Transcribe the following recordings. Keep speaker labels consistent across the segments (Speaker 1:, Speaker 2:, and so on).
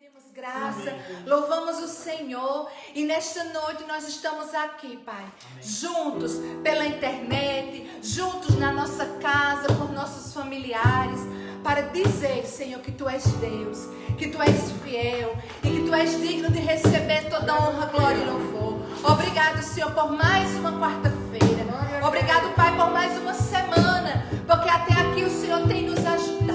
Speaker 1: Pedimos graça, louvamos o Senhor e nesta noite nós estamos aqui, Pai, juntos pela internet, juntos na nossa casa, por nossos familiares, para dizer, Senhor, que Tu és Deus, que Tu és fiel e que Tu és digno de receber toda honra, glória e louvor. Obrigado, Senhor, por mais uma quarta-feira. Obrigado, Pai, por mais uma semana, porque até aqui o Senhor tem nos ajudado.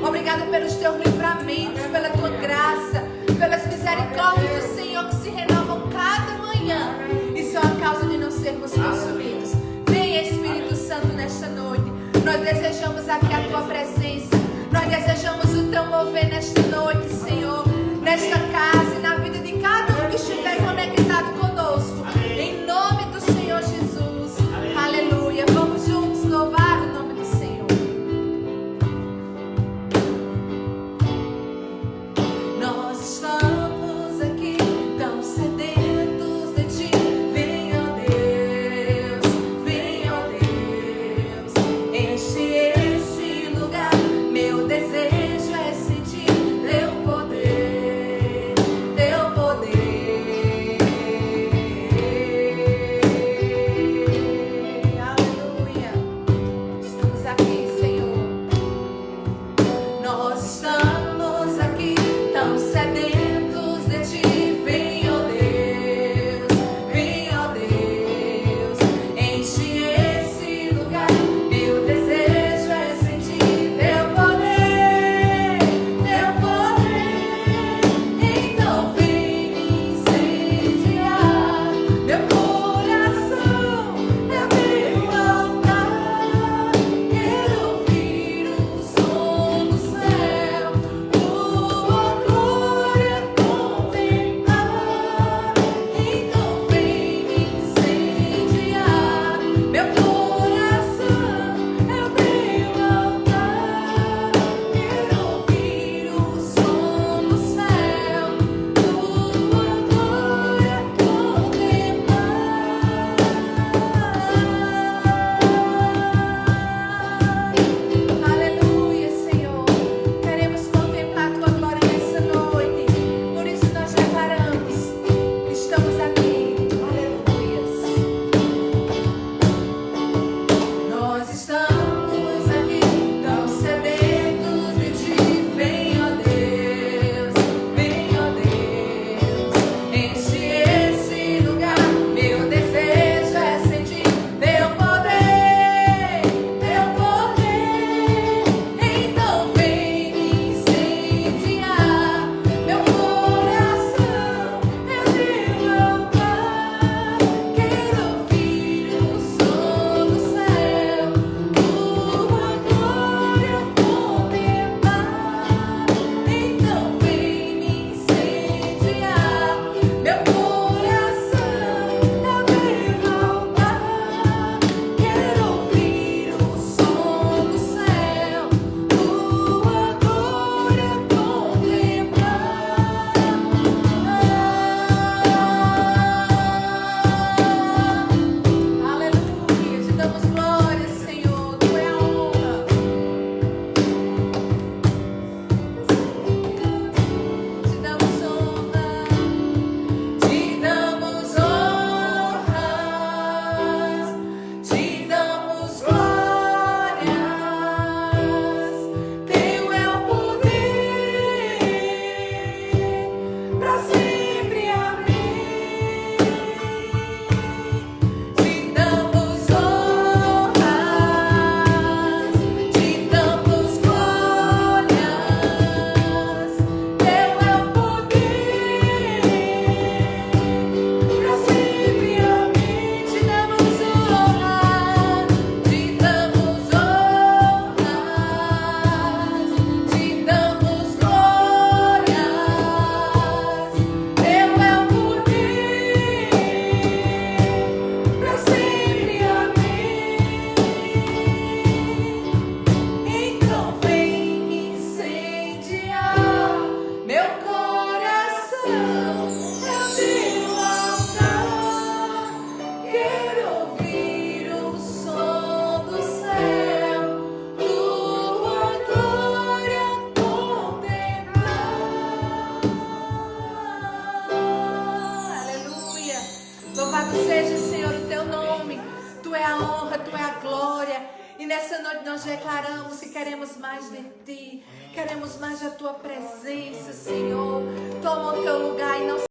Speaker 1: Obrigado pelos Teus livramentos, pela Tua graça, pelas misericórdias do Senhor que se renovam cada manhã e são a causa de não sermos consumidos. Vem, Espírito Santo, nesta noite. Nós desejamos aqui a Tua presença. Nós desejamos o Teu mover nesta noite, Senhor, nesta casa e na vida de cada um que estiver conectado conosco. Em nome do Senhor Jesus. Aleluia. Vamos juntos louvar o nome do Senhor. Nós estamos aqui tão sedentos de Ti. Venha, Deus, enche esse lugar. Meu desejo é sentir Teu poder. nessa noite nós declaramos que queremos mais de Ti, queremos mais da Tua presença, Senhor. Toma o Teu lugar e não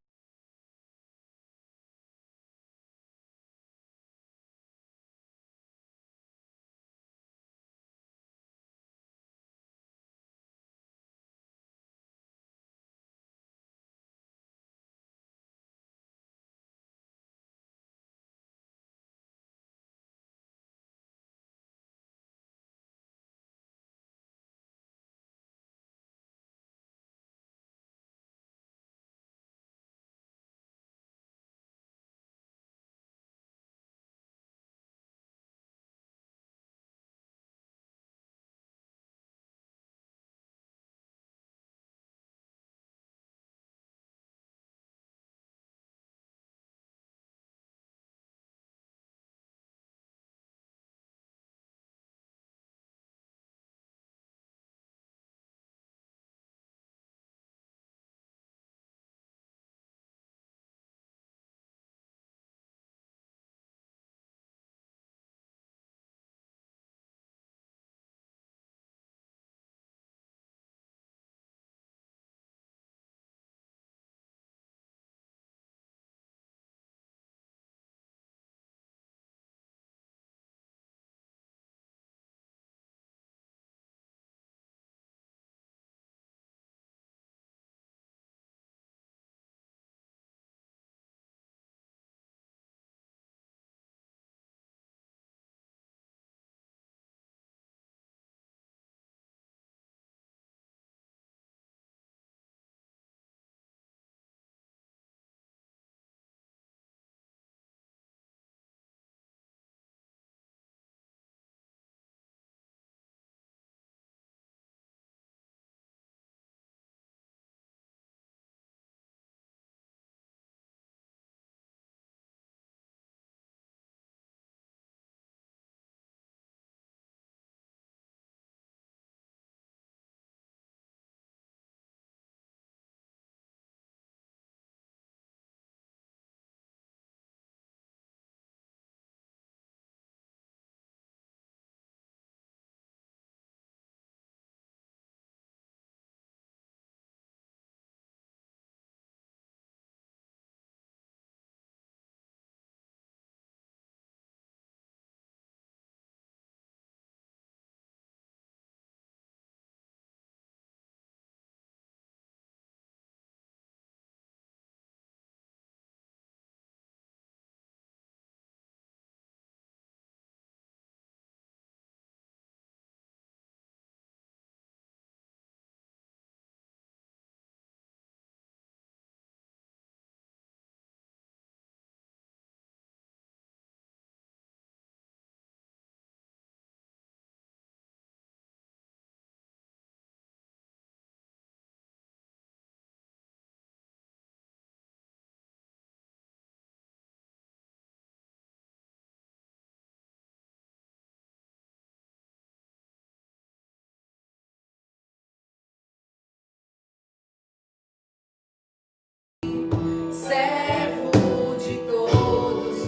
Speaker 1: servo de todos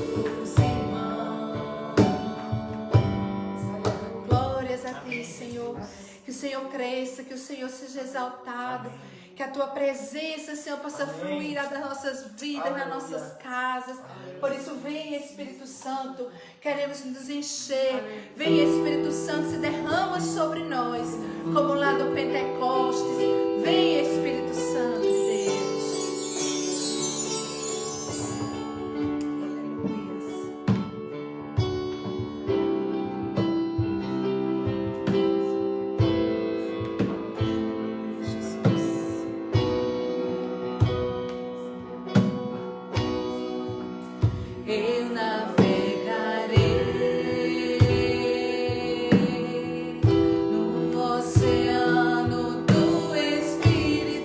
Speaker 1: os irmãos. Glórias a Ti, Senhor. Que o Senhor cresça, que o Senhor seja exaltado. Que a Tua presença, Senhor, possa fluir das nossas vidas, nas nossas casas. Por isso, vem Espírito Santo, queremos nos encher. Vem Espírito Santo, se derrama sobre nós, como lá do Pentecostes. Vem Espírito Santo de Deus. Eu navegarei no oceano do Espírito.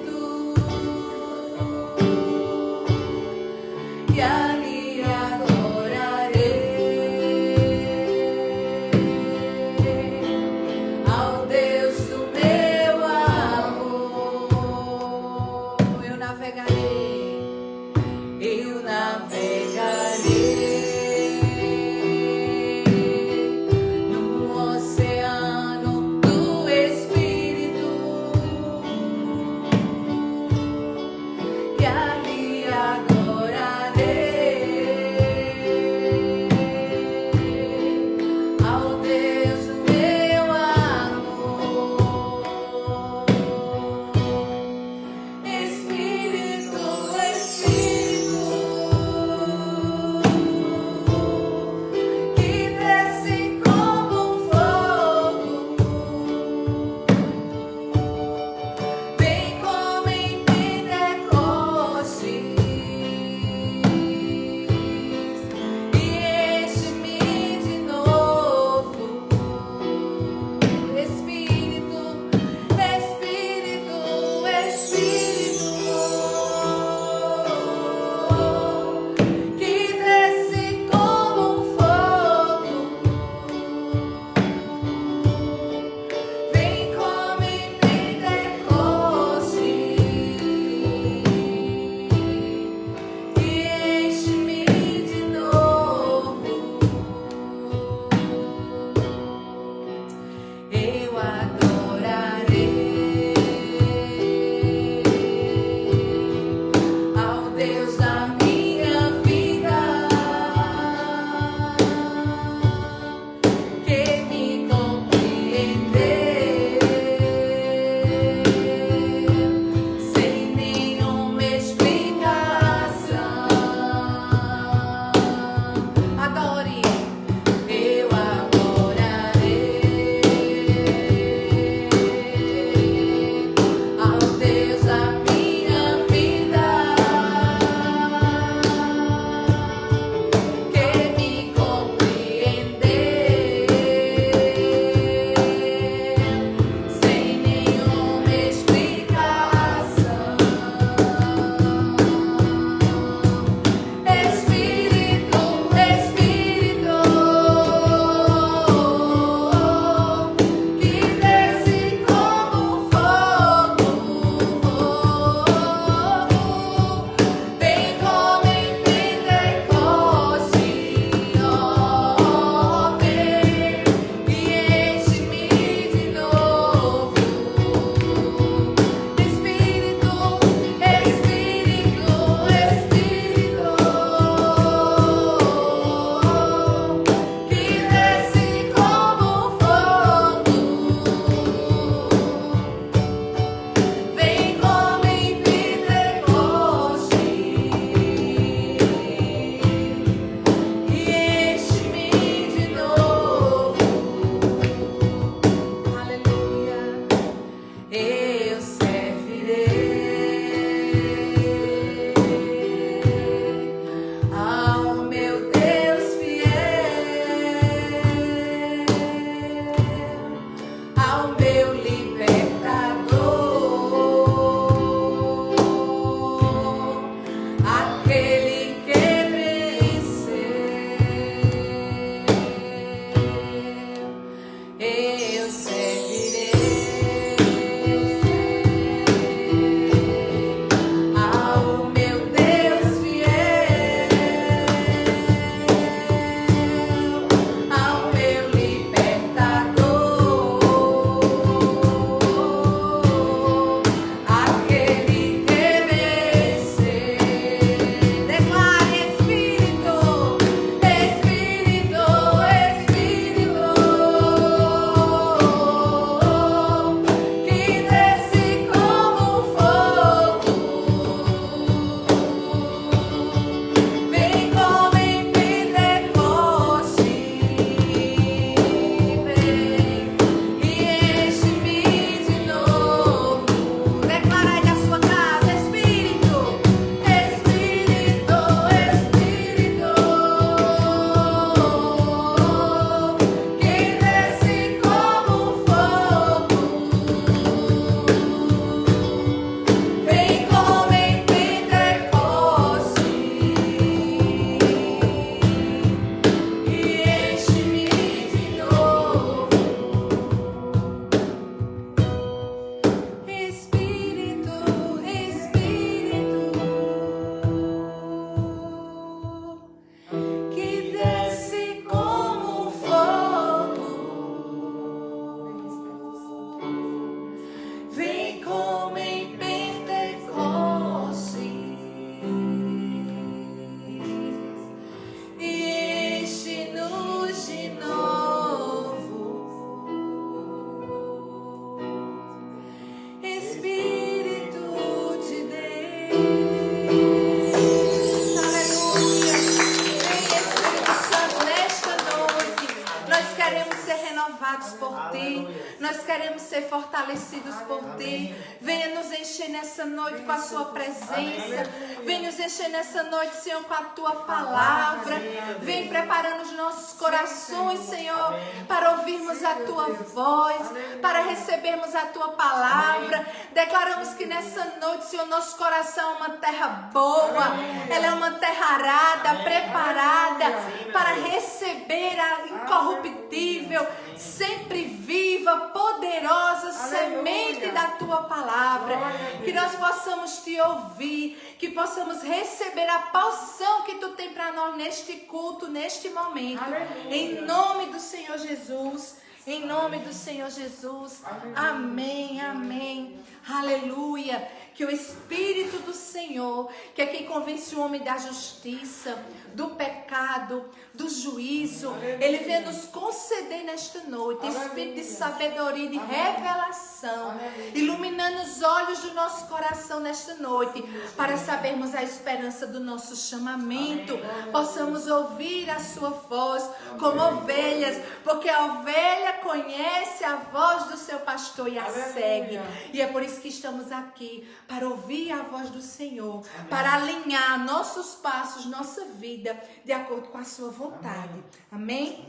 Speaker 1: queremos ser fortalecidos por Ti. Venha nos encher nessa noite com a Sua presença. Venha nos encher nessa noite, Senhor, com a Tua palavra. Vem preparando os nossos corações, Senhor, para ouvirmos a Tua voz, para recebermos a Tua palavra. Declaramos que nessa noite, Senhor, nosso coração é uma terra boa. Ela é uma terra arada, preparada para receber a incorruptível, sempre viva, poderosa semente da Tua palavra. Que nós possamos Te ouvir, que possamos receber a porção que Tu tem para nós neste culto, neste momento. Em nome do Senhor Jesus. Em nome do Senhor Jesus. Amém, amém. Aleluia. Que o Espírito do Senhor, que é quem convence o homem da justiça, do pecado, do juízo, Ele venha nos conceder nesta noite espírito de sabedoria e de revelação, iluminando os olhos do nosso coração nesta noite, para sabermos a esperança do nosso chamamento, possamos ouvir a Sua voz como ovelhas, porque a ovelha conhece a voz do seu pastor e a segue. E é por isso que estamos aqui, para ouvir a voz do Senhor, para alinhar nossos passos, nossa vida, de acordo com a Sua vontade. Amém?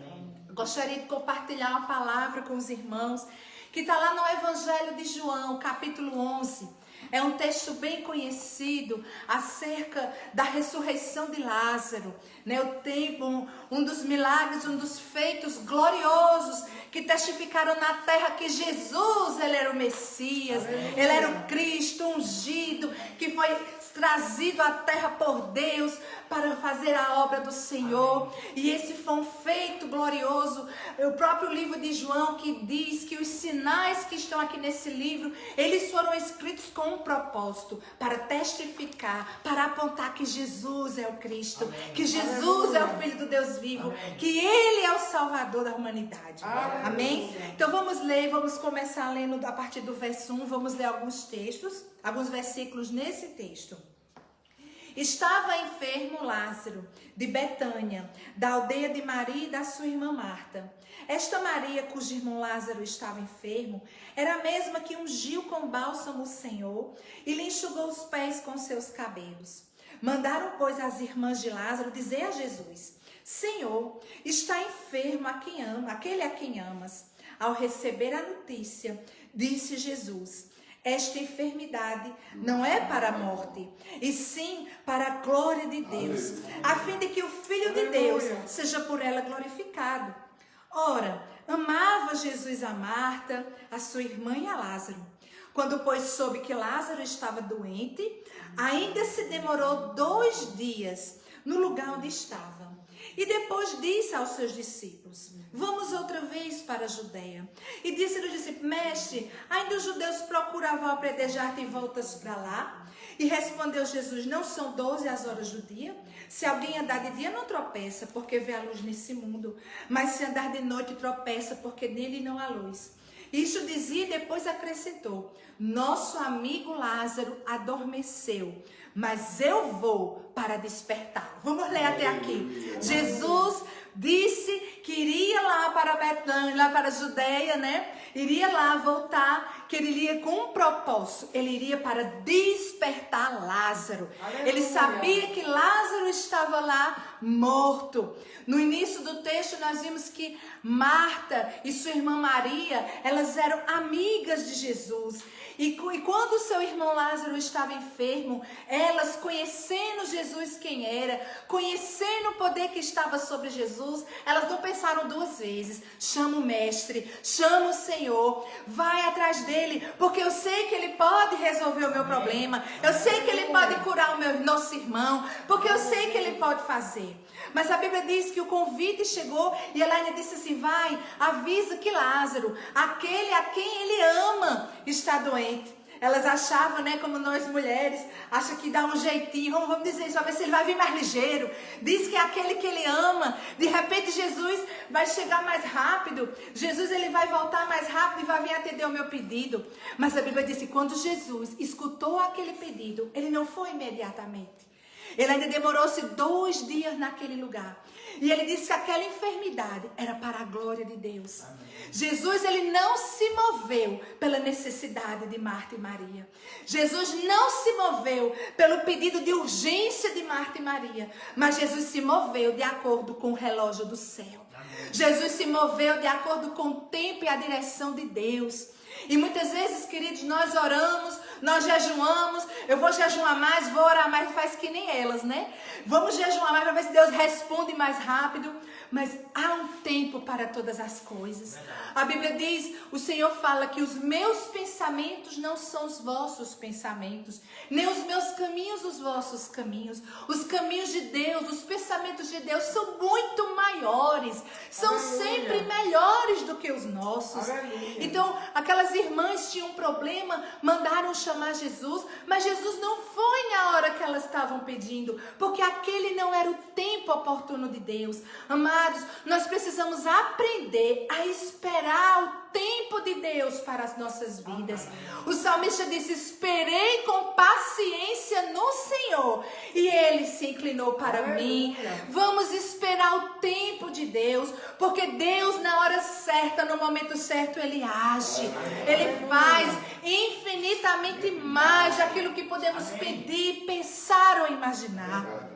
Speaker 1: Gostaria de compartilhar uma palavra com os irmãos, que está lá no Evangelho de João, capítulo 11. É um texto bem conhecido acerca da ressurreição de Lázaro, né? O tempo, um dos milagres, um dos feitos gloriosos que testificaram na terra que Jesus, Ele era o Messias, Ele era o Cristo ungido, que foi trazido à terra por Deus para fazer a obra do Senhor. E esse foi um feito glorioso. O próprio livro de João que diz que os sinais que estão aqui nesse livro, eles foram escritos com um propósito, para testificar, para apontar que Jesus é o Cristo, que Jesus é o Filho do Deus vivo, que Ele é o Salvador da humanidade. Amém? Então vamos ler, vamos começar lendo a partir do verso 1, vamos ler alguns textos, alguns versículos nesse texto. Estava enfermo Lázaro, de Betânia, da aldeia de Maria e da sua irmã Marta. Esta Maria, cujo irmão Lázaro estava enfermo, era a mesma que ungiu com bálsamo o Senhor e lhe enxugou os pés com seus cabelos. Mandaram, pois, as irmãs de Lázaro dizer a Jesus: Senhor, está enfermo aquele a quem amas. Ao receber a notícia, disse Jesus: esta enfermidade não é para a morte, e sim para a glória de Deus, a fim de que o Filho de Deus seja por ela glorificado. Ora, amava Jesus a Marta, a sua irmã e a Lázaro. Quando, pois, soube que Lázaro estava doente, ainda se demorou 2 dias no lugar onde estava. E depois disse aos seus discípulos: vamos outra vez para a Judeia. E disse-lhe o discípulo: mestre, ainda os judeus procuravam apedrejar-te e voltas para lá? E respondeu Jesus: não são 12 as horas do dia? Se alguém andar de dia não tropeça, porque vê a luz nesse mundo. Mas se andar de noite tropeça, porque nele não há luz. Isto dizia e depois acrescentou: nosso amigo Lázaro adormeceu, mas eu vou para despertá-lo. Vamos ler até aqui. Jesus disse que iria lá para Betânia, lá para a Judeia, né? Iria lá voltar, que ele iria com um propósito. Ele iria para despertar Lázaro. Aleluia. Ele sabia que Lázaro estava lá morto. No início do texto nós vimos que Marta e sua irmã Maria, elas eram amigas de Jesus. E quando seu irmão Lázaro estava enfermo, elas, conhecendo Jesus quem era, conhecendo o poder que estava sobre Jesus, elas não pensaram 2 vezes. Chama o mestre, chama o Senhor, vai atrás dele, porque eu sei que ele pode resolver o meu problema, eu sei que ele pode curar nosso irmão, porque eu sei que ele pode fazer. Mas a Bíblia diz que o convite chegou e ela ainda disse assim: vai, avisa que Lázaro, aquele a quem ele ama, está doente. Elas achavam, né, como nós mulheres, acha que dá um jeitinho, vamos dizer isso, para ver se ele vai vir mais ligeiro. Diz que é aquele que ele ama, de repente Jesus vai chegar mais rápido, Jesus ele vai voltar mais rápido e vai vir atender o meu pedido. Mas a Bíblia diz que quando Jesus escutou aquele pedido, ele não foi imediatamente. Ele ainda demorou-se 2 dias naquele lugar. E ele disse que aquela enfermidade era para a glória de Deus. Amém. Jesus, ele não se moveu pela necessidade de Marta e Maria. Jesus não se moveu pelo pedido de urgência de Marta e Maria. Mas Jesus se moveu de acordo com o relógio do céu. Amém. Jesus se moveu de acordo com o tempo e a direção de Deus. E muitas vezes, queridos, nós oramos, nós jejuamos. Eu vou jejuar mais, vou orar mais, faz que nem elas, né? Vamos jejuar mais para ver se Deus responde mais rápido. Mas há um tempo para todas as coisas. A Bíblia diz, o Senhor fala que os meus pensamentos não são os vossos pensamentos, nem os meus caminhos os vossos caminhos. Os caminhos de Deus, os pensamentos de Deus são muito maiores, são sempre melhores do que os nossos. Então, aquelas irmãs tinham um problema, mandaram chamar Jesus, mas Jesus não foi na hora que elas estavam pedindo, porque aquele não era o tempo oportuno de Deus. Amados, nós precisamos aprender a esperar o tempo de Deus para as nossas vidas. O salmista disse, esperei com paciência no Senhor e Ele se inclinou para mim. Vamos esperar o tempo de Deus, porque Deus na hora certa, no momento certo, Ele age. Ele faz infinitamente mais daquilo que podemos pedir, pensar ou imaginar.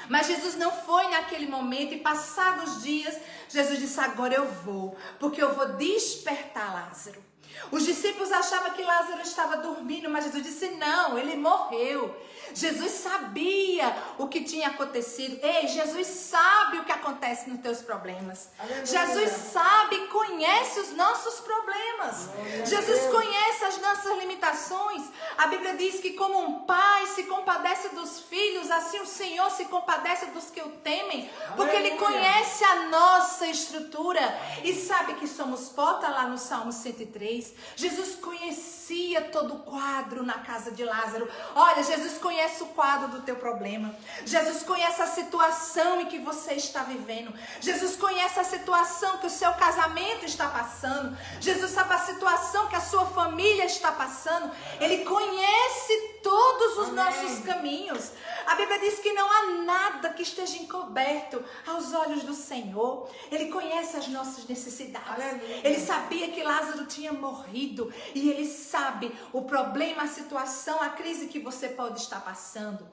Speaker 1: Mas Jesus não foi naquele momento e passados os dias, Jesus disse, agora eu vou, porque eu vou despertar Lázaro. Os discípulos achavam que Lázaro estava dormindo, mas Jesus disse, não, ele morreu. Jesus sabia o que tinha acontecido. Ei, Jesus sabe o que acontece nos teus problemas. Aleluia. Jesus sabe, conhece os nossos problemas. Aleluia. Jesus conhece as nossas limitações. A Bíblia diz que como um pai se compadece dos filhos, assim o Senhor se compadece dos que o temem, porque Aleluia. Ele conhece a nossa estrutura e sabe que somos pó, tá lá no Salmo 103. Jesus conhecia todo o quadro na casa de Lázaro. Olha, Jesus conhece o quadro do teu problema. Jesus conhece a situação em que você está vivendo. Jesus conhece a situação que o seu casamento está passando. Jesus sabe a situação que a sua família está passando. Ele conhece todos os nossos caminhos. A Bíblia diz que não há nada que esteja encoberto aos olhos do Senhor. Ele conhece as nossas necessidades. Aleluia. Ele sabia que Lázaro tinha morrido e ele sabe o problema, a situação, a crise que você pode estar passando.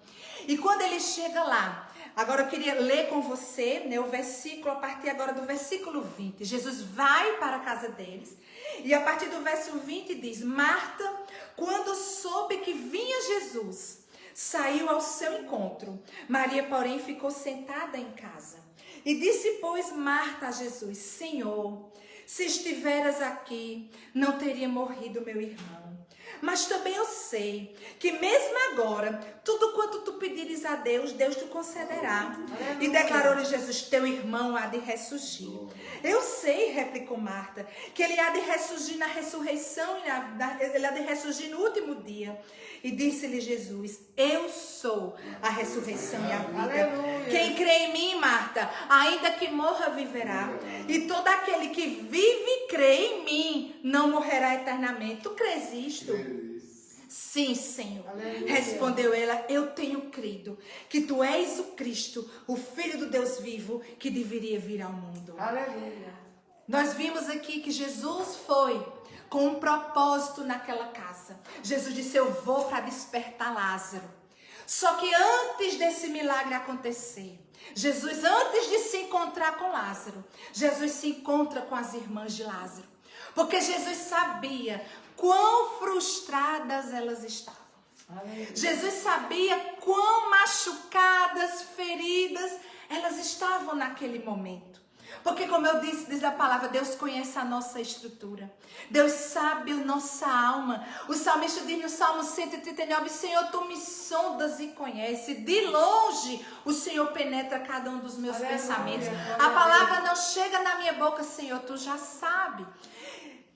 Speaker 1: E quando ele chega lá, agora eu queria ler com você, né, o versículo, a partir agora do versículo 20. Jesus vai para a casa deles e a partir do verso 20 diz, Marta, quando soube que vinha Jesus, saiu ao seu encontro. Maria, porém, ficou sentada em casa. E disse, pois, Marta a Jesus, Senhor, se estiveras aqui, não teria morrido meu irmão. Mas também eu sei que mesmo agora, tudo quanto tu pedires a Deus, Deus te concederá. E declarou-lhe Jesus, teu irmão há de ressurgir. Eu sei, replicou Marta, que ele há de ressurgir na ressurreição, ele há de ressurgir no último dia. E disse-lhe Jesus, eu sou a ressurreição e a vida. Aleluia. Quem crê em mim, Marta, ainda que morra, viverá. E todo aquele que vive e crê em mim, não morrerá eternamente. Tu crês isto? Sim, Senhor. Aleluia. Respondeu ela, eu tenho crido que tu és o Cristo, o Filho do Deus vivo, que deveria vir ao mundo. Aleluia. Nós vimos aqui que Jesus foi com um propósito naquela casa. Jesus disse, eu vou para despertar Lázaro. Só que antes desse milagre acontecer, Jesus, antes de se encontrar com Lázaro, Jesus se encontra com as irmãs de Lázaro. Porque Jesus sabia quão frustradas elas estavam. Jesus sabia quão machucadas, feridas elas estavam naquele momento. Porque como eu disse, diz a palavra, Deus conhece a nossa estrutura. Deus sabe a nossa alma. O salmista diz no Salmo 139, Senhor, tu me sondas e conheces. De longe o Senhor penetra cada um dos meus pensamentos. A palavra não chega na minha boca, Senhor, tu já sabe.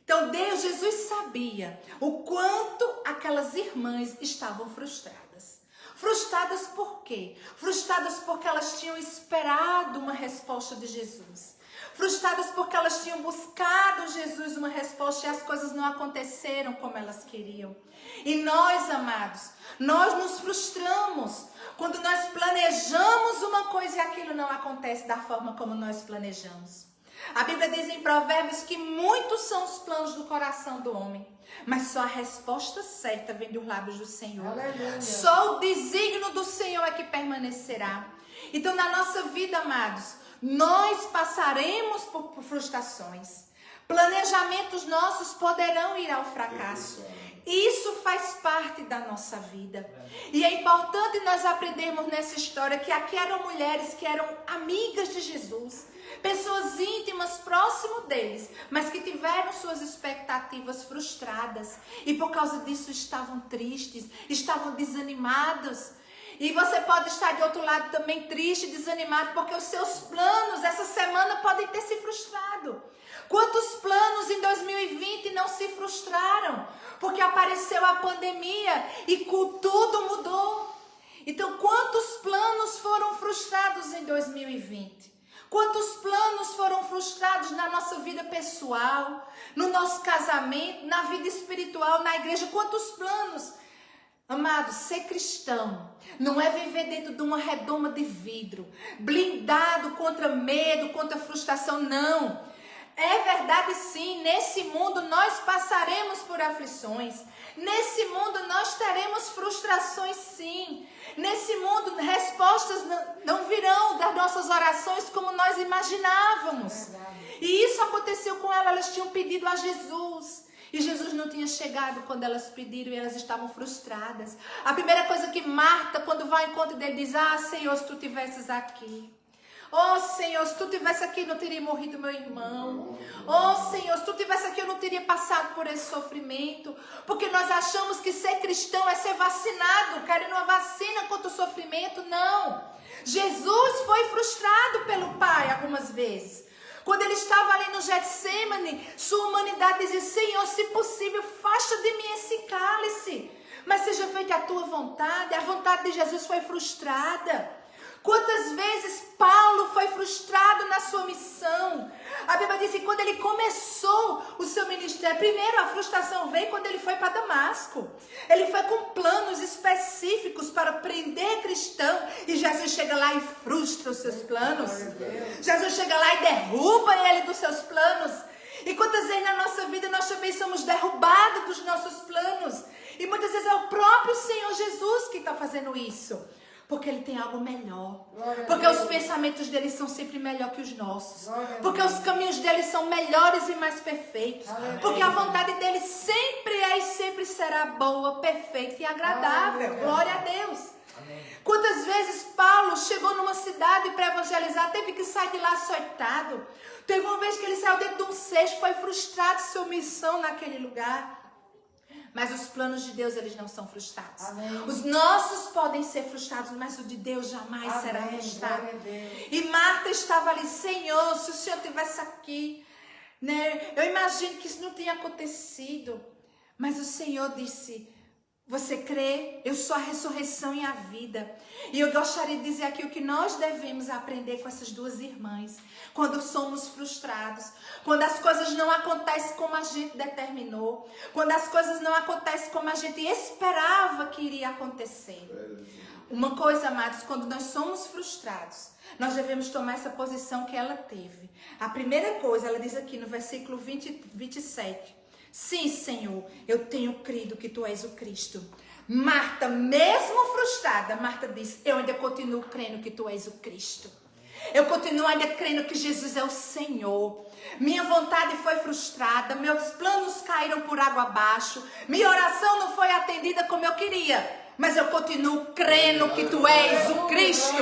Speaker 1: Então Jesus sabia o quanto aquelas irmãs estavam frustradas. Frustradas por quê? Frustradas porque elas tinham esperado uma resposta de Jesus. Frustradas porque elas tinham buscado Jesus uma resposta e as coisas não aconteceram como elas queriam. E nós, amados, nós nos frustramos Quando nós planejamos uma coisa e aquilo não acontece da forma como nós planejamos. A Bíblia diz em Provérbios que muitos são os planos do coração do homem, mas só a resposta certa vem dos lábios do Senhor. Aleluia. Só o desígnio do Senhor é que permanecerá. Então, na nossa vida, amados, nós passaremos por frustrações. Planejamentos nossos poderão ir ao fracasso. Isso faz parte da nossa vida. E é importante nós aprendermos nessa história que aqui eram mulheres que eram amigas de Jesus, pessoas íntimas, próximo deles, mas que tiveram suas expectativas frustradas. E por causa disso estavam tristes, estavam desanimados. E você pode estar de outro lado também triste, desanimado, porque os seus planos essa semana podem ter se frustrado. Quantos planos em 2020 não se frustraram? Porque apareceu a pandemia e tudo mudou. Então, quantos planos foram frustrados em 2020? Quantos planos foram frustrados na nossa vida pessoal, no nosso casamento, na vida espiritual, na igreja? Quantos planos? Amado, ser cristão não é viver dentro de uma redoma de vidro, blindado contra medo, contra frustração, não. É verdade sim, nesse mundo nós passaremos por aflições, nesse mundo nós teremos frustrações sim, nesse mundo respostas não virão das nossas orações como nós imaginávamos. E isso aconteceu com elas tinham pedido a Jesus. E Jesus não tinha chegado quando elas pediram e elas estavam frustradas. A primeira coisa que Marta, quando vai ao encontro dele, diz: ah, Senhor, se tu estivesses aqui. Oh, Senhor, se tu estivesse aqui, não teria morrido meu irmão. Oh, Senhor, se tu estivesse aqui, eu não teria passado por esse sofrimento. Porque nós achamos que ser cristão é ser vacinado, querendo uma vacina contra o sofrimento. Não. Jesus foi frustrado pelo Pai algumas vezes. Quando ele estava ali no Getsemane, sua humanidade dizia: Senhor, se possível, afasta de mim esse cálice, mas seja feita a tua vontade. A vontade de Jesus foi frustrada. Quantas vezes Paulo foi frustrado na sua missão? A Bíblia diz que quando ele começou o seu ministério, primeiro a frustração veio quando ele foi para Damasco. Ele foi com planos específicos para prender cristão, e Jesus chega lá e frustra os seus planos. Jesus chega lá e derruba ele dos seus planos. E quantas vezes na nossa vida nós também somos derrubados dos nossos planos? E muitas vezes é o próprio Senhor Jesus que está fazendo isso. Porque ele tem algo melhor. Porque os pensamentos dele são sempre melhor que os nossos. Porque os caminhos dele são melhores e mais perfeitos. Porque a vontade dele sempre é e sempre será boa, perfeita e agradável. Glória a Deus. Quantas vezes Paulo chegou numa cidade para evangelizar, teve que sair de lá açoitado. Teve uma vez que ele saiu dentro de um cesto, foi frustrado sua missão naquele lugar. Mas os planos de Deus, eles não são frustrados. Amém. Os nossos podem ser frustrados, mas o de Deus jamais será frustrado. E Marta estava ali: Senhor, se o Senhor estivesse aqui, né? Eu imagino que isso não tinha acontecido. Mas o Senhor disse: você crê? Eu sou a ressurreição e a vida. E eu gostaria de dizer aqui o que nós devemos aprender com essas duas irmãs. Quando somos frustrados, quando as coisas não acontecem como a gente determinou, quando as coisas não acontecem como a gente esperava que iria acontecer. Uma coisa, amados, quando nós somos frustrados, nós devemos tomar essa posição que ela teve. A primeira coisa, ela diz aqui no versículo 27. Sim, Senhor, eu tenho crido que tu és o Cristo. Marta, mesmo frustrada, Marta diz: eu ainda continuo crendo que tu és o Cristo. Eu continuo ainda crendo que Jesus é o Senhor. Minha vontade foi frustrada, meus planos caíram por água abaixo, minha oração não foi atendida como eu queria. Mas eu continuo crendo que tu és o Cristo.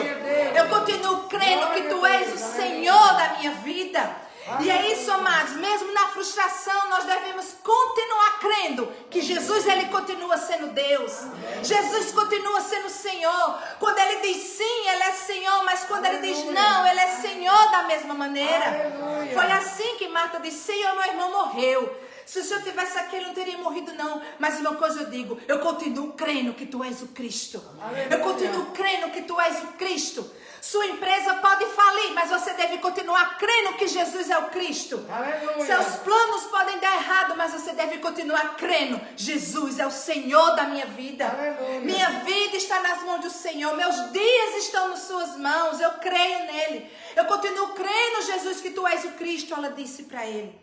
Speaker 1: Eu continuo crendo que tu és o Senhor da minha vida. E é isso, amados, mesmo na frustração, nós devemos continuar crendo que Jesus, ele continua sendo Deus. Jesus continua sendo Senhor. Quando ele diz sim, ele é Senhor, mas quando ele diz não, ele é Senhor da mesma maneira. Foi assim que Marta disse: Senhor, meu irmão morreu. Se o Senhor tivesse aqui, ele não teria morrido não. Mas uma coisa eu digo: eu continuo crendo que tu és o Cristo. Eu continuo crendo que tu és o Cristo. Sua empresa pode falir, mas você deve continuar crendo que Jesus é o Cristo. Aleluia. Seus planos podem dar errado, mas você deve continuar crendo: Jesus é o Senhor da minha vida. Aleluia. Minha vida vida está nas mãos do Senhor. Meus dias estão nas suas mãos. Eu creio nele. Eu continuo crendo, Jesus, que tu és o Cristo. Ela disse para ele.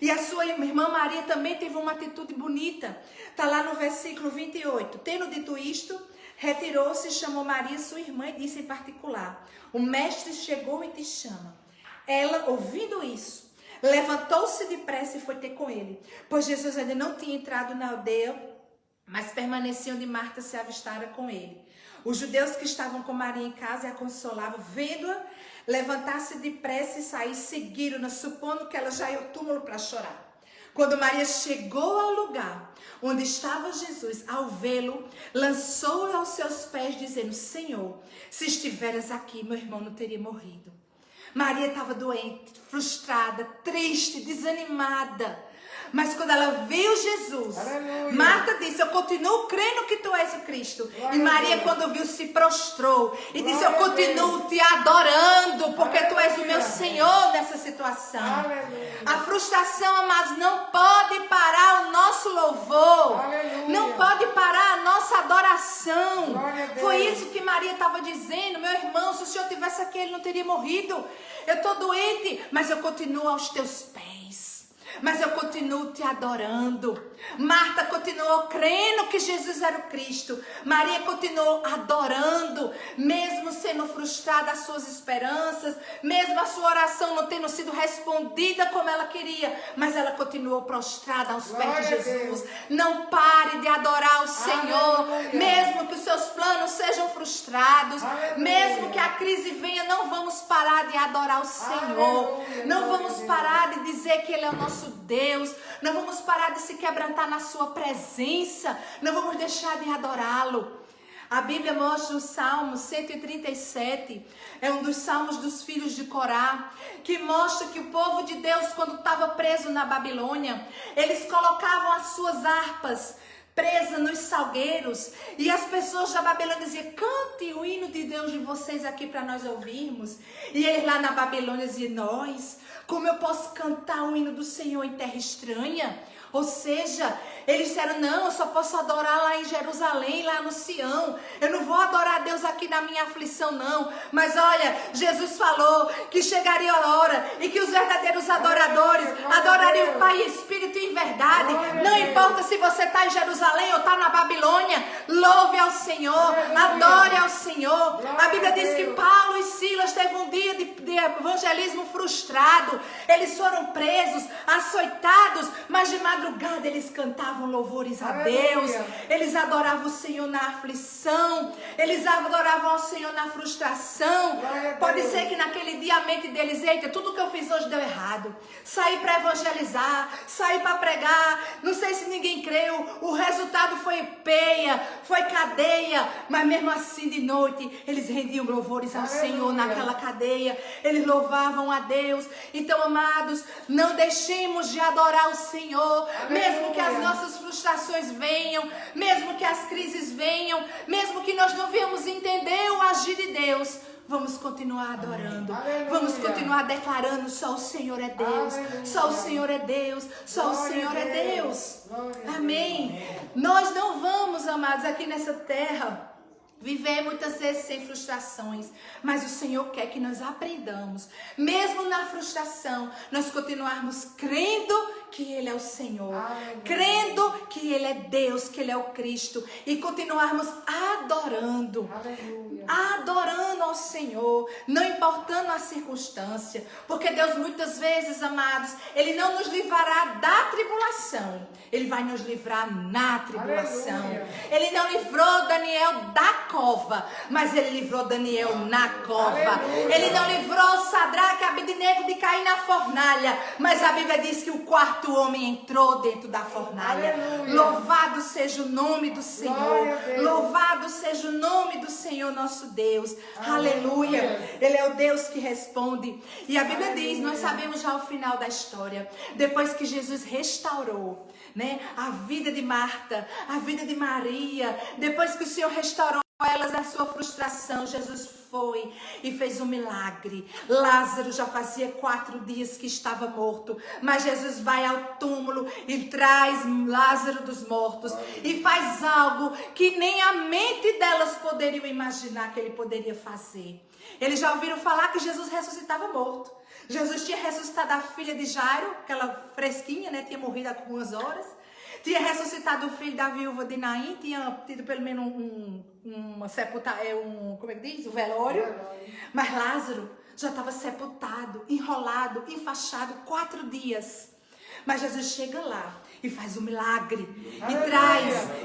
Speaker 1: E a sua irmã Maria também teve uma atitude bonita. Está lá no versículo 28. Tendo dito isto, retirou-se e chamou Maria, sua irmã, e disse em particular: o mestre chegou e te chama. Ela, ouvindo isso, levantou-se depressa e foi ter com ele, pois Jesus ainda não tinha entrado na aldeia, mas permaneciam onde Marta se avistara com ele. Os judeus que estavam com Maria em casa e a consolavam, vendo-a levantar-se depressa e sair, seguiram-na, supondo que ela já ia ao túmulo para chorar. Quando Maria chegou ao lugar onde estava Jesus, ao vê-lo, lançou-o aos seus pés, dizendo: Senhor, se estiveras aqui, meu irmão não teria morrido. Maria estava doente, frustrada, triste, desanimada. Mas quando ela viu Jesus, aleluia, Marta disse: eu continuo crendo que tu és o Cristo. Glória, e Maria, quando viu, se prostrou e disse: eu continuo te adorando, porque aleluia, tu és o meu Senhor nessa situação. Aleluia. A frustração, amados, não pode parar o nosso louvor. Aleluia. Não pode parar a nossa adoração. Foi isso que Maria estava dizendo: meu irmão, se o Senhor tivesse aqui, ele não teria morrido. Eu estou doente, mas eu continuo aos teus pés. Mas eu continuo te adorando. Marta continuou crendo que Jesus era o Cristo. Maria continuou adorando, mesmo sendo frustrada as suas esperanças, mesmo a sua oração não tendo sido respondida como ela queria, mas ela continuou prostrada aos pés de Jesus. Não pare de adorar o Senhor, aleluia, mesmo que os seus planos sejam frustrados, aleluia, mesmo que a crise venha, não vamos parar de adorar o Senhor, aleluia, não vamos parar de dizer que Ele é o nosso Deus, não vamos parar de se quebrantar na sua presença, não vamos deixar de adorá-lo. A Bíblia mostra o Salmo 137, é um dos salmos dos filhos de Corá, que mostra que o povo de Deus, quando estava preso na Babilônia, eles colocavam as suas harpas presa nos salgueiros, e as pessoas da Babilônia diziam: cante o hino de Deus de vocês aqui para nós ouvirmos. E eles lá na Babilônia diziam: como eu posso cantar o hino do Senhor em terra estranha? Ou seja, eles disseram: não, eu só posso adorar lá em Jerusalém, lá no Sião. Eu não vou adorar a Deus aqui na minha aflição, não. Mas olha, Jesus falou que chegaria a hora e que os verdadeiros adoradores adorariam o Pai em espírito e em verdade. Não importa se você está em Jerusalém ou está na Babilônia, louve ao Senhor, adore ao Senhor. A Bíblia diz que Paulo e Silas teve um dia de evangelismo frustrado. Eles foram presos, açoitados, mas de madrugada eles cantavam louvores a Deus, eles adoravam o Senhor na aflição, eles adoravam ao Senhor na frustração. Pode ser que naquele dia a mente deles: eita, tudo que eu fiz hoje deu errado, saí para evangelizar, saí para pregar, não sei se ninguém creu, o resultado foi peia, foi cadeia, mas mesmo assim de noite eles rendiam louvores ao Senhor naquela cadeia, eles louvavam a Deus. Então, amados, não deixemos de adorar o Senhor, mesmo que as nossas frustrações venham, mesmo que as crises venham, mesmo que nós não venhamos entender o agir de Deus, vamos continuar adorando, vamos continuar declarando: só o Senhor é Deus, só o Senhor é Deus, só o Senhor é Deus. Amém. Nós não vamos, amados, aqui nessa terra viver muitas vezes sem frustrações, mas o Senhor quer que nós aprendamos, mesmo na frustração, nós continuarmos crendo que Ele é o Senhor, crendo que Ele é Deus, que Ele é o Cristo, e continuarmos adorando, adorando ao Senhor, não importando a circunstância, porque Deus muitas vezes, amados, Ele não nos livrará da tribulação, Ele vai nos livrar na tribulação. Ele não livrou Daniel da cova, mas Ele livrou Daniel na cova. Ele não livrou Sadraque e Abednego de cair na fornalha, mas a Bíblia diz que o quarto homem entrou dentro da fornalha. Louvado seja o nome do Senhor, louvado seja o nome do Senhor nosso Deus. Aleluia. Ele é o Deus que responde. E a Bíblia diz, nós sabemos já o final da história, depois que Jesus restaurou, né, a vida de Marta, a vida de Maria, depois que o Senhor restaurou elas a sua frustração, Jesus foi e fez um milagre. Lázaro já fazia 4 dias que estava morto, mas Jesus vai ao túmulo e traz Lázaro dos mortos e faz algo que nem a mente delas poderiam imaginar que ele poderia fazer. Eles já ouviram falar que Jesus ressuscitava morto. Jesus tinha ressuscitado a filha de Jairo, aquela fresquinha, né? Tinha morrido há algumas horas. Tinha ressuscitado o filho da viúva de Naim, tinha tido pelo menos uma como é que diz? Um velório. Mas Lázaro já estava sepultado, enrolado, enfaixado 4 dias. Mas Jesus chega lá e faz um milagre.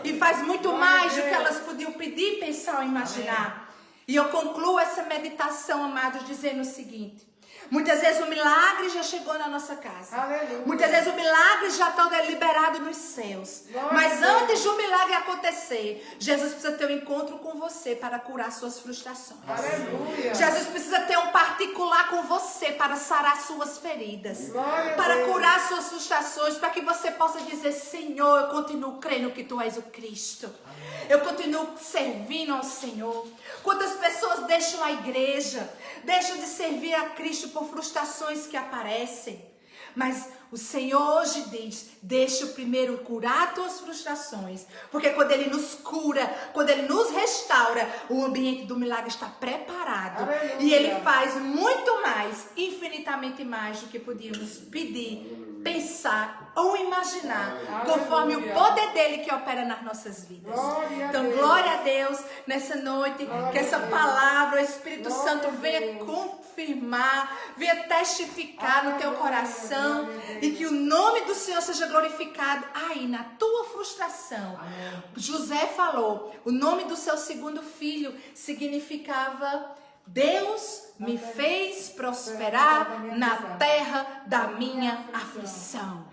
Speaker 1: E faz muito mais do que elas podiam pedir, pensar ou imaginar. E eu concluo essa meditação, amados, dizendo o seguinte. Muitas vezes o milagre já chegou na nossa casa. Aleluia. Muitas vezes o milagre já está liberado nos céus. Mas antes de um milagre acontecer, Jesus precisa ter um encontro com você para curar suas frustrações. Aleluia. Jesus precisa ter um particular com você para sarar suas feridas. Para curar suas frustrações, para que você possa dizer, Senhor, eu continuo crendo que Tu és o Cristo. Eu continuo servindo ao Senhor. Quantas pessoas deixam a igreja, deixam de servir a Cristo por frustrações que aparecem. Mas o Senhor hoje diz, deixa eu primeiro curar tuas frustrações. Porque quando Ele nos cura, quando Ele nos restaura, o ambiente do milagre está preparado. Aleluia. E Ele faz muito mais, infinitamente mais do que podíamos pedir, pensar ou imaginar, conforme o poder dele que opera nas nossas vidas. Então, glória a Deus nessa noite, que essa palavra, o Espírito Santo venha confirmar, venha testificar no teu coração e que o nome do Senhor seja glorificado aí na tua frustração. José falou, o nome do seu segundo filho significava Deus me fez prosperar na terra da minha aflição.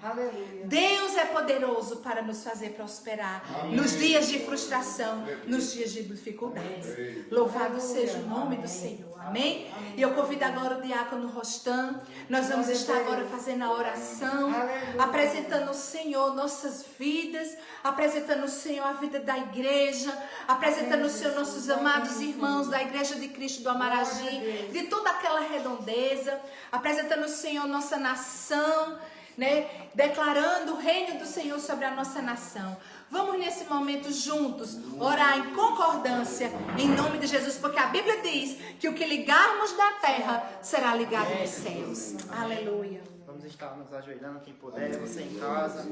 Speaker 1: Deus é poderoso para nos fazer prosperar nos dias de frustração, nos dias de dificuldades. Louvado seja o nome do Senhor. Amém? E eu convido agora o diácono Rostam. Nós vamos estar agora fazendo a oração, apresentando ao Senhor nossas vidas, apresentando ao Senhor a vida da igreja, apresentando ao Senhor nossos amados irmãos da Igreja de Cristo do Amaragi, de toda aquela redondeza, apresentando ao Senhor nossa nação, né? Declarando o reino do Senhor sobre a nossa nação. Vamos nesse momento juntos orar em concordância em nome de Jesus, porque a Bíblia diz que o que ligarmos na terra será ligado nos céus. Aleluia.
Speaker 2: Vamos estar nos ajoelhando quem puder, você em casa.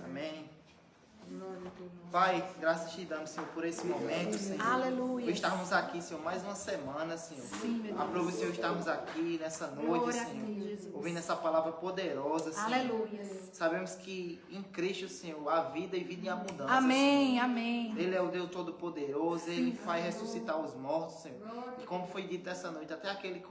Speaker 2: Amém. Pai, graças te damos, Senhor, por esse momento, Senhor.
Speaker 1: Aleluia.
Speaker 2: Por estarmos aqui, Senhor, mais uma semana, Senhor.
Speaker 1: Sim,
Speaker 2: aprova, Senhor, estarmos aqui nessa noite, Senhor, ouvindo essa palavra poderosa, Senhor.
Speaker 1: Aleluia.
Speaker 2: Sabemos que em Cristo, Senhor, há vida e vida em abundância.
Speaker 1: Amém,
Speaker 2: Senhor.
Speaker 1: amém.
Speaker 2: Ele é o Deus Todo-Poderoso, Ele faz ressuscitar os mortos, Senhor. E como foi dito essa noite, até aquele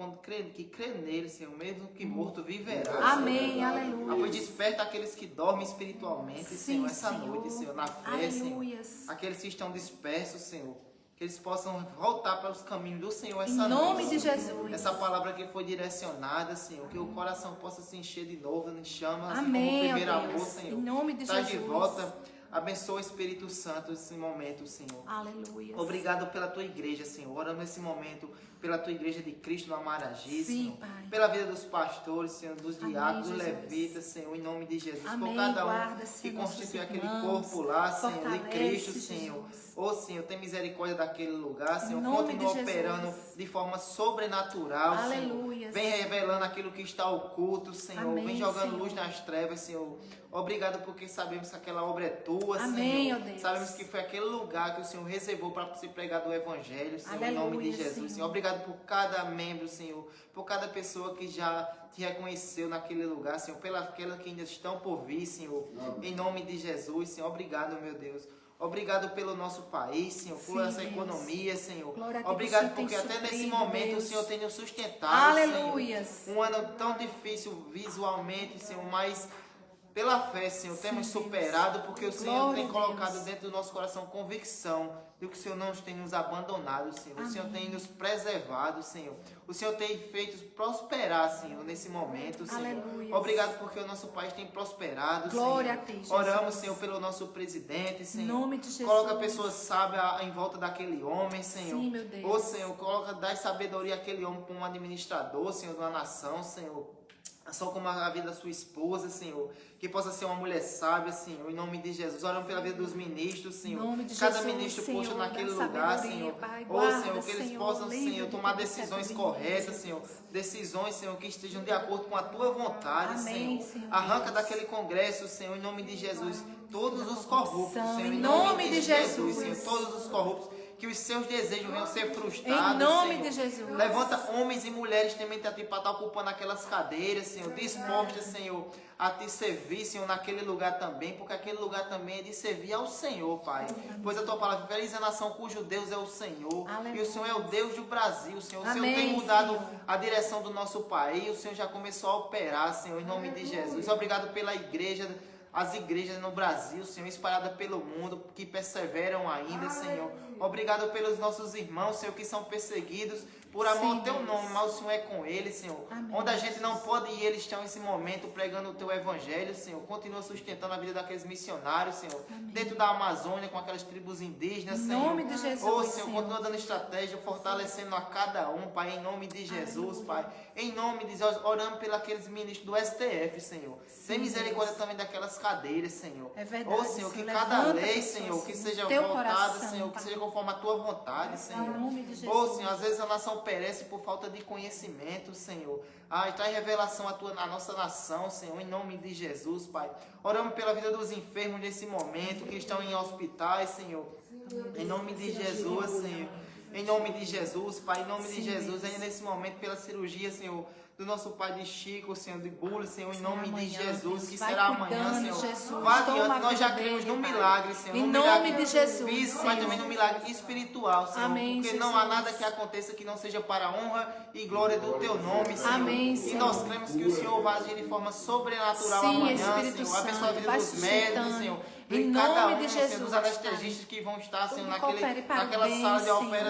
Speaker 2: que crê nele, Senhor, mesmo que morto, viverá.
Speaker 1: Amém,
Speaker 2: Senhor.
Speaker 1: aleluia.
Speaker 2: Pois desperta aqueles que dormem espiritualmente, Senhor, essa noite, Senhor, na fé, Senhor. Aqueles que estão dispersos, Senhor, que eles possam voltar para os caminhos do Senhor essa noite. Em
Speaker 1: nome de Jesus.
Speaker 2: Essa palavra que foi direcionada, Senhor, que o coração possa se encher de novo, em chamas,
Speaker 1: amém,
Speaker 2: como o primeiro amor, Senhor.
Speaker 1: Em nome de
Speaker 2: Traz
Speaker 1: Jesus.
Speaker 2: de volta. Abençoa o Espírito Santo nesse momento, Senhor.
Speaker 1: Aleluia.
Speaker 2: Obrigado pela tua igreja, Senhor. Oramos nesse momento pela tua igreja de Cristo no Amaragi, Senhor.
Speaker 1: Pai.
Speaker 2: Pela vida dos pastores, Senhor, dos diáconos, dos levitas, Senhor, em nome de Jesus.
Speaker 1: Amém.
Speaker 2: Por cada um
Speaker 1: Guarda,
Speaker 2: que
Speaker 1: Senhor,
Speaker 2: constitui aquele corpo lá, Senhor, de Cristo, Senhor. Ô, Senhor, tem misericórdia daquele lugar, Senhor. Continua operando de forma sobrenatural,
Speaker 1: aleluia,
Speaker 2: Senhor. Vem revelando aquilo que está oculto, Senhor.
Speaker 1: Amém,
Speaker 2: vem jogando
Speaker 1: Senhor.
Speaker 2: luz nas trevas, Senhor. Obrigado porque sabemos que aquela obra é tua,
Speaker 1: amém,
Speaker 2: Senhor.
Speaker 1: Ó Deus.
Speaker 2: Sabemos que foi aquele lugar que o Senhor reservou para se pregar do Evangelho, Senhor,
Speaker 1: aleluia,
Speaker 2: em nome de Jesus,
Speaker 1: Senhor.
Speaker 2: Senhor. Obrigado por cada membro, Senhor, por cada pessoa que já te reconheceu naquele lugar, Senhor, pelas aquelas que ainda estão por vir, Senhor, em nome de Jesus, Senhor. Obrigado, meu Deus. Obrigado pelo nosso país, Senhor, por essa economia, Senhor. Obrigado porque até nesse momento o Senhor tem nos sustentado,
Speaker 1: aleluia,
Speaker 2: Senhor. Um ano tão difícil visualmente, Senhor, mas pela fé, Senhor, temos superado porque o Senhor tem colocado dentro do nosso coração convicção de que o Senhor não tem nos abandonado, Senhor. O Senhor tem nos preservado, Senhor. O Senhor tem feito prosperar, Senhor, nesse momento, Senhor.
Speaker 1: Aleluia.
Speaker 2: Obrigado porque o nosso país tem prosperado,
Speaker 1: glória
Speaker 2: Senhor.
Speaker 1: A ti, Jesus.
Speaker 2: Oramos, Senhor, pelo nosso presidente, Senhor.
Speaker 1: Em nome de Jesus.
Speaker 2: Coloca pessoas sábias em volta daquele homem, Senhor.
Speaker 1: Sim, meu Deus.
Speaker 2: Ô, Senhor, coloca, dá sabedoria àquele homem como um administrador, Senhor, de uma nação, Senhor. Só como a vida da sua esposa, Senhor. Que possa ser uma mulher sábia, Senhor, em nome de Jesus. Oramos pela vida dos ministros, Senhor. Cada ministro posto naquele lugar, Senhor. Senhor, que eles possam, Senhor, tomar decisões corretas, Senhor. Decisões, Senhor, que estejam de acordo com a tua vontade, Senhor. Arranca daquele congresso, Senhor, em nome de Jesus, todos os corruptos, Senhor, em nome de Jesus, Senhor, todos os corruptos. Que os seus desejos venham ser frustrados,
Speaker 1: em nome
Speaker 2: Senhor.
Speaker 1: de Jesus.
Speaker 2: Levanta homens e mulheres temente a ti para estar ocupando aquelas cadeiras, Senhor. Dispostas, Senhor, a te servir, Senhor, naquele lugar também. Porque aquele lugar também é de servir ao Senhor, Pai. Pois a tua palavra, feliz é a nação cujo Deus é o Senhor. Aleluia. E o Senhor é o Deus do Brasil, Senhor. O Senhor tem mudado a direção do nosso país. O Senhor já começou a operar, Senhor, em nome de Jesus. Obrigado pela igreja. As igrejas no Brasil, Senhor, espalhadas pelo mundo, que perseveram ainda, Senhor. Obrigado pelos nossos irmãos, Senhor, que são perseguidos por amor ao teu nome, mas o Senhor é com eles, Senhor. Amém. Onde a gente não pode ir, eles estão nesse momento pregando o teu evangelho, Senhor. Continua sustentando a vida daqueles missionários, Senhor. Amém. Dentro da Amazônia, com aquelas tribos indígenas, Senhor. Em nome de Jesus, Senhor, continua dando estratégia, fortalecendo a cada um, Pai, em nome de Jesus, Pai. Em nome de Jesus, orando pelos aqueles ministros do STF, Senhor. Tem misericórdia também daquelas cadeiras, Senhor. É verdade, Senhor, que cada lei, Senhor, que seja voltada, Senhor, que seja conforme a tua vontade, Senhor. Em nome de Jesus. Senhor, às vezes a nação perece por falta de conhecimento, Senhor. Traz revelação à nossa nação, Senhor, em nome de Jesus, Pai. Oramos pela vida dos enfermos nesse momento, que estão em hospitais, Senhor. Em nome de Jesus, Senhor. Em nome de Jesus, Pai, em nome de Jesus, aí nesse momento, pela cirurgia, Senhor, do nosso pai de Chico, Senhor, de Bulho, Senhor, em nome de Jesus, que será amanhã, Senhor. Vá adiante, nós já cremos no milagre, Senhor. Em nome de Jesus, físico, mas também no milagre espiritual, Senhor. Porque não há nada que aconteça que não seja para a honra e glória do teu nome, Senhor. Amém, Senhor. E nós cremos que o Senhor vai agir de forma sobrenatural amanhã, Senhor. Abençoa a vida dos médicos, Senhor. Em nome de Jesus, Senhor, dos anestesistas que vão estar, Senhor, naquela sala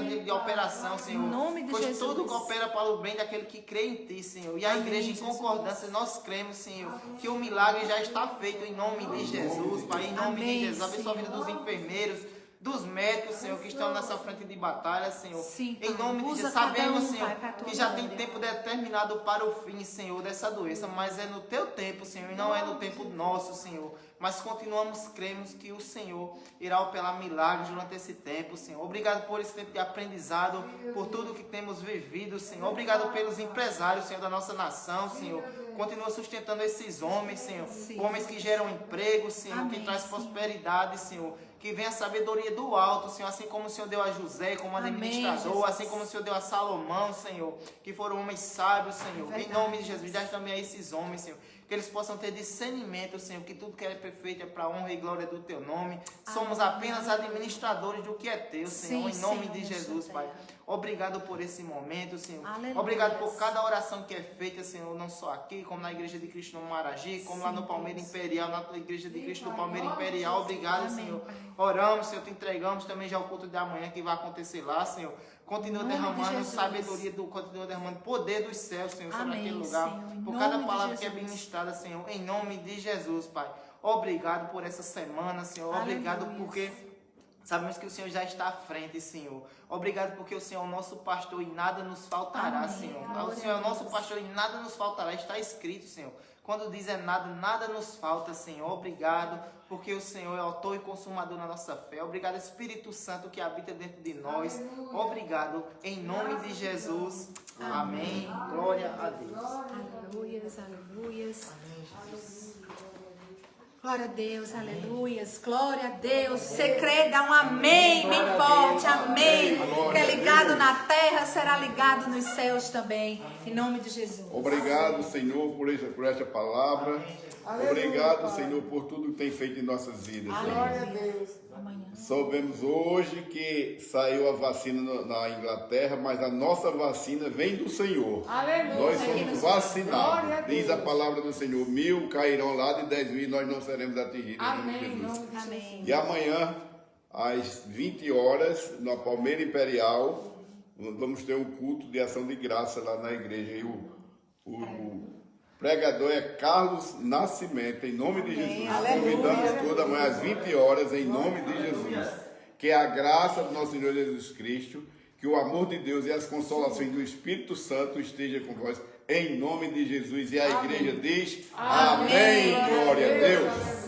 Speaker 2: de operação, Senhor. Em nome de Jesus. Pois tudo coopera para o bem daquele que crê em Ti, Senhor. E a igreja em concordância, nós cremos, Senhor, que o milagre já está feito em nome de Jesus, Pai. Em nome de Jesus. Abençoa a vida dos enfermeiros, dos médicos, Senhor, que estão nessa frente de batalha, Senhor. Sim, em nome de Jesus, sabemos, Senhor, que já tem tempo determinado para o fim, Senhor, dessa doença, mas é no teu tempo, Senhor, e não é no tempo nosso, Senhor. Mas continuamos, cremos que o Senhor irá operar milagres durante esse tempo, Senhor. Obrigado por esse tempo de aprendizado, por tudo que temos vivido, Senhor. Obrigado pelos empresários, Senhor, da nossa nação, Senhor. Continua sustentando esses homens, Senhor. Sim. Homens que geram emprego, Senhor, amém, que traz prosperidade, Senhor. Que venha a sabedoria do alto, Senhor, assim como o Senhor deu a José como administrador, assim como o Senhor deu a Salomão, Senhor, que foram homens sábios, Senhor. Em nome de Jesus, dá também a esses homens, Senhor, que eles possam ter discernimento, Senhor, que tudo que é perfeito é para a honra e glória do teu nome. Somos apenas administradores do que é teu, Senhor, em nome de Jesus, Pai. Obrigado por esse momento, Senhor. Aleluia. Obrigado por cada oração que é feita, Senhor, não só aqui, como na Igreja de Cristo no Maragi, como lá no Palmeira Imperial, na Igreja de Cristo do Palmeira Imperial. Obrigado, Senhor. Oramos, Senhor, te entregamos também já o culto de amanhã que vai acontecer lá, Senhor. Continua derramando sabedoria, continua derramando poder dos céus, Senhor, sobre aquele lugar. Senhor, por cada palavra que é ministrada, Senhor, em nome de Jesus, Pai. Obrigado por essa semana, Senhor. Obrigado porque sabemos que o Senhor já está à frente, Senhor. Obrigado porque o Senhor é o nosso pastor e nada nos faltará, amém, Senhor. O Senhor é o nosso pastor e nada nos faltará. Está escrito, Senhor. Quando diz é nada, nada nos falta, Senhor. Obrigado porque o Senhor é autor e consumador na nossa fé. Obrigado, Espírito Santo, que habita dentro de nós. Obrigado, em nome de Jesus. Amém. Glória a Deus.
Speaker 1: Aleluias, aleluias. Amém, Jesus. Glória a Deus, aleluias, glória a Deus. Você crê, dá um amém bem forte, amém. Que é ligado na terra, será ligado nos céus também, em nome de Jesus.
Speaker 3: Obrigado, Senhor, por esta palavra. Obrigado, Senhor, por tudo que tem feito em nossas vidas.
Speaker 1: Glória a Deus.
Speaker 3: Soubemos hoje que saiu a vacina na Inglaterra, mas a nossa vacina vem do Senhor. Aleluia. Nós somos vacinados. Diz a palavra do Senhor: 1000 cairão lá de 10.000, nós não seremos atingidos. Amém. Amém. E amanhã, às 20 horas, na Palmeira Imperial, vamos ter um culto de ação de graça lá na igreja. E o pregador é Carlos Nascimento, em nome de Jesus. Convidamos todos amanhã às 20 horas, em nome de Jesus. Que a graça do nosso Senhor Jesus Cristo, que o amor de Deus e as consolações do Espírito Santo esteja com vós em nome de Jesus. E a igreja diz:
Speaker 1: Amém.
Speaker 3: amém. Glória a Deus.